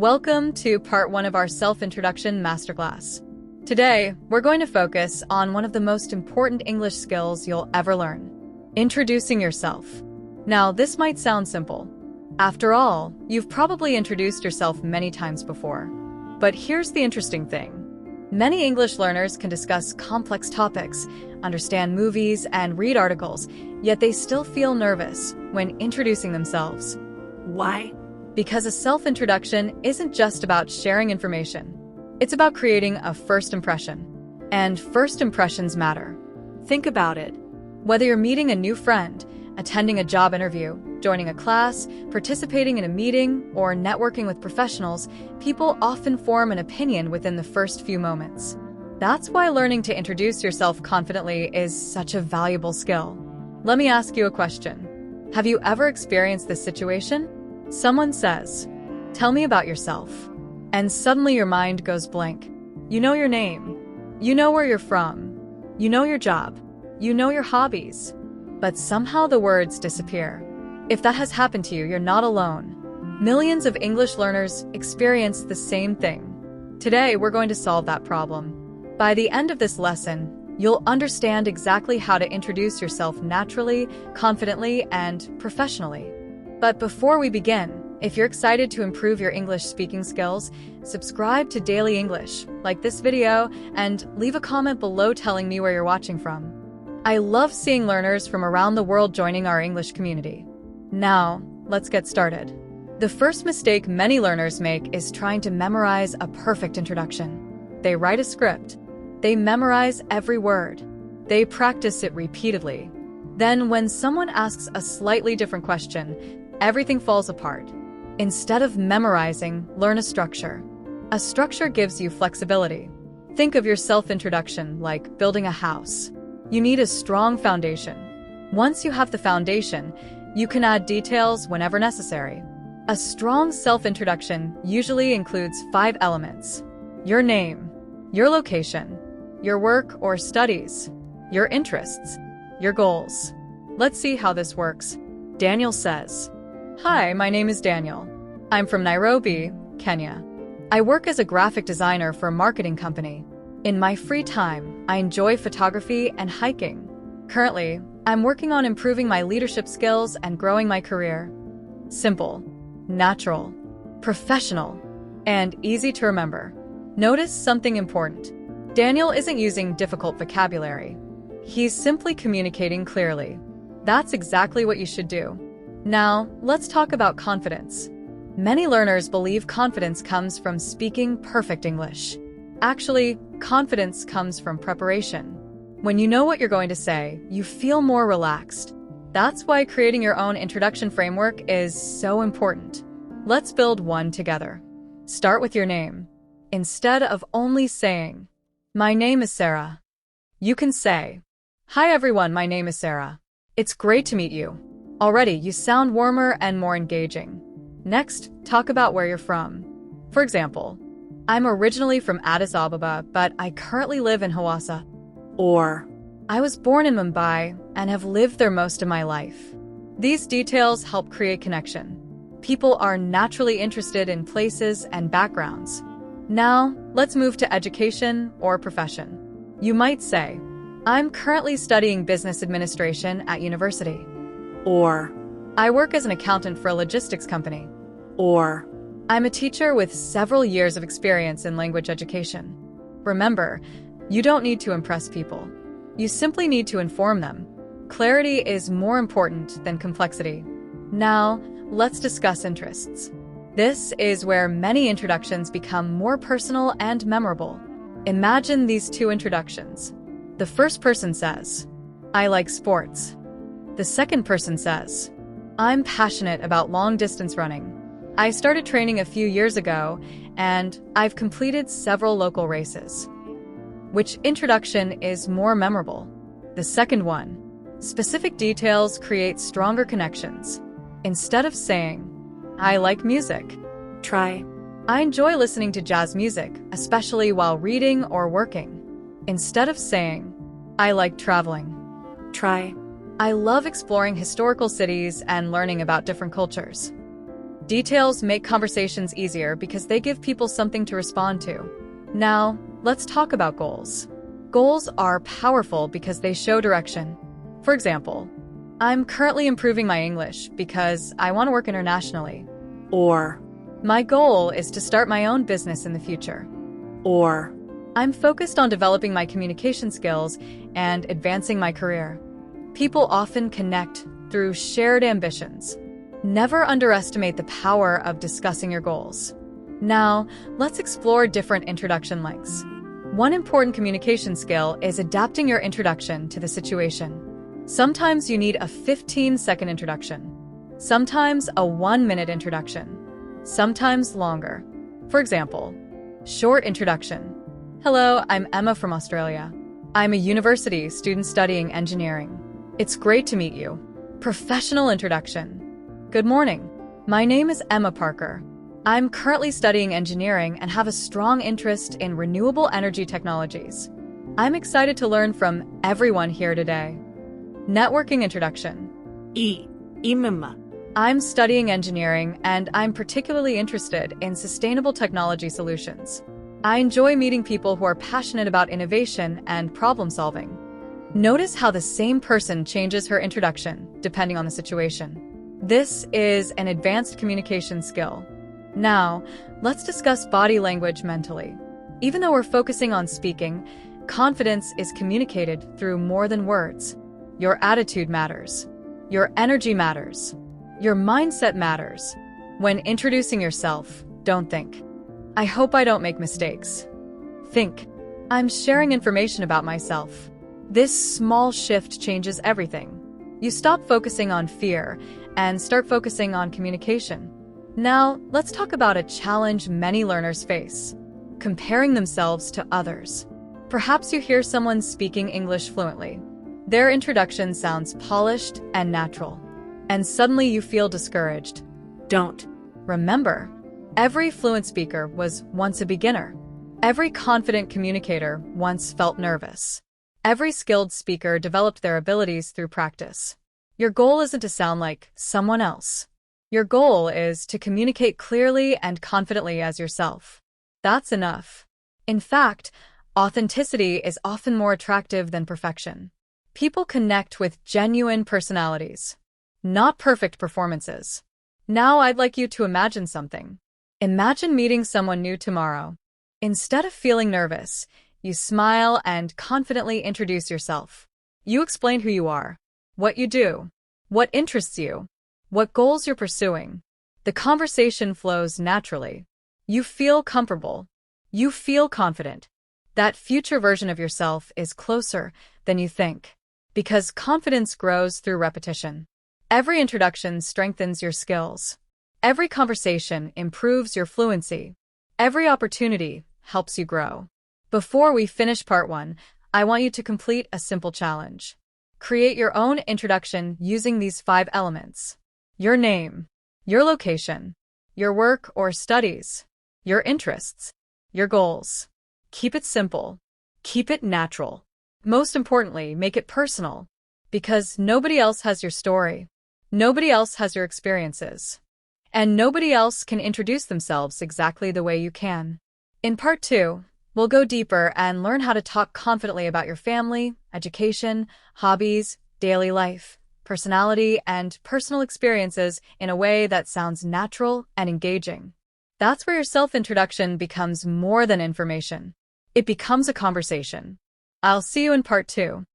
Welcome to part 1 of our self-introduction masterclass. Today, we're going to focus on one of the most important English skills you'll ever learn: introducing yourself. Now, this might sound simple. After all, you've probably introduced yourself many times before. But here's the interesting thing. Many English learners can discuss complex topics, understand movies, and read articles, yet they still feel nervous when introducing themselves. Why? Because a self-introduction isn't just about sharing information. It's about creating a first impression. And first impressions matter. Think about it. Whether you're meeting a new friend, attending a job interview, joining a class, participating in a meeting, or networking with professionals, people often form an opinion within the first few moments. That's why learning to introduce yourself confidently is such a valuable skill. Let me ask you a question. Have you ever experienced this situation? Someone says, "Tell me about yourself." And suddenly your mind goes blank. You know your name. You know where you're from. You know your job. You know your hobbies. But somehow the words disappear. If that has happened to you, you're not alone. Millions of English learners experience the same thing. Today, we're going to solve that problem. By the end of this lesson, you'll understand exactly how to introduce yourself naturally, confidently, and professionally. But before we begin, if you're excited to improve your English speaking skills, subscribe to Daily English, like this video, and leave a comment below telling me where you're watching from. I love seeing learners from around the world joining our English community. Now, let's get started. The first mistake many learners make is trying to memorize a perfect introduction. They write a script. They memorize every word. They practice it repeatedly. Then, when someone asks a slightly different question, everything falls apart. Instead of memorizing, learn a structure. A structure gives you flexibility. Think of your self-introduction like building a house. You need a strong foundation. Once you have the foundation, you can add details whenever necessary. A strong self-introduction usually includes 5 elements: your name, your location, your work or studies, your interests, your goals. Let's see how this works. Daniel says, "Hi, my name is Daniel. I'm from Nairobi, Kenya. I work as a graphic designer for a marketing company. In my free time, I enjoy photography and hiking. Currently, I'm working on improving my leadership skills and growing my career." Simple, natural, professional, and easy to remember. Notice something important. Daniel isn't using difficult vocabulary. He's simply communicating clearly. That's exactly what you should do. Now, let's talk about confidence. Many learners believe confidence comes from speaking perfect English. Actually, confidence comes from preparation. When you know what you're going to say, you feel more relaxed. That's why creating your own introduction framework is so important. Let's build one together. Start with your name. Instead of only saying, "My name is Sarah," you can say, "Hi everyone, my name is Sarah. It's great to meet you." Already, you sound warmer and more engaging. Next, talk about where you're from. For example, "I'm originally from Addis Ababa, but I currently live in Hawassa." Or, "I was born in Mumbai and have lived there most of my life." These details help create connection. People are naturally interested in places and backgrounds. Now, let's move to education or profession. You might say, "I'm currently studying business administration at university." Or, "I work as an accountant for a logistics company." Or, "I'm a teacher with several years of experience in language education." Remember, you don't need to impress people. You simply need to inform them. Clarity is more important than complexity. Now, let's discuss interests. This is where many introductions become more personal and memorable. Imagine these 2 introductions. The first person says, "I like sports." The second person says, "I'm passionate about long-distance running. I started training a few years ago, and I've completed several local races." Which introduction is more memorable? The second one. Specific details create stronger connections. Instead of saying, "I like music," try, "I enjoy listening to jazz music, especially while reading or working." Instead of saying, "I like traveling," try, "I love exploring historical cities and learning about different cultures." Details make conversations easier because they give people something to respond to. Now, let's talk about goals. Goals are powerful because they show direction. For example, I'm currently improving my English because I want to work internationally. Or, My goal is to start my own business in the future. or, I'm focused on developing my communication skills and advancing my career. People often connect through shared ambitions. Never underestimate the power of discussing your goals. Now, let's explore different introduction lengths. One important communication skill is adapting your introduction to the situation. Sometimes you need a 15-second introduction. Sometimes a 1-minute introduction. Sometimes longer. For example, short introduction. Hello, I'm Emma from Australia. I'm a university student studying engineering. It's great to meet you. Professional introduction. Good morning. My name is Emma Parker. I'm currently studying engineering and have a strong interest in renewable energy technologies. I'm excited to learn from everyone here today. Networking introduction. Imama. I'm studying engineering and I'm particularly interested in sustainable technology solutions. I enjoy meeting people who are passionate about innovation and problem solving. Notice how the same person changes her introduction depending on the situation. This is an advanced communication skill. Now, let's discuss body language mentally. Even though we're focusing on speaking, confidence is communicated through more than words. Your attitude matters. Your energy matters. Your mindset matters. When introducing yourself, don't think, I hope I don't make mistakes. Think, I'm sharing information about myself. This small shift changes everything. You stop focusing on fear and start focusing on communication. Now, let's talk about a challenge many learners face: comparing themselves to others. Perhaps you hear someone speaking English fluently. Their introduction sounds polished and natural, and suddenly you feel discouraged. Don't. Remember, every fluent speaker was once a beginner. Every confident communicator once felt nervous. Every skilled speaker developed their abilities through practice. Your goal isn't to sound like someone else. Your goal is to communicate clearly and confidently as yourself. That's enough. In fact, authenticity is often more attractive than perfection. People connect with genuine personalities, not perfect performances. Now I'd like you to imagine something. Imagine meeting someone new tomorrow. Instead of feeling nervous, you smile and confidently introduce yourself. You explain who you are, what you do, what interests you, what goals you're pursuing. The conversation flows naturally. You feel comfortable. You feel confident. That future version of yourself is closer than you think, because confidence grows through repetition. Every introduction strengthens your skills. Every conversation improves your fluency. Every opportunity helps you grow. Before we finish part 1, I want you to complete a simple challenge. Create your own introduction using these 5 elements: your name, your location, your work or studies, your interests, your goals. Keep it simple. Keep it natural. Most importantly, make it personal, because nobody else has your story. Nobody else has your experiences. And nobody else can introduce themselves exactly the way you can. In part 2, we'll go deeper and learn how to talk confidently about your family, education, hobbies, daily life, personality, and personal experiences in a way that sounds natural and engaging. That's where your self-introduction becomes more than information. It becomes a conversation. I'll see you in part 2.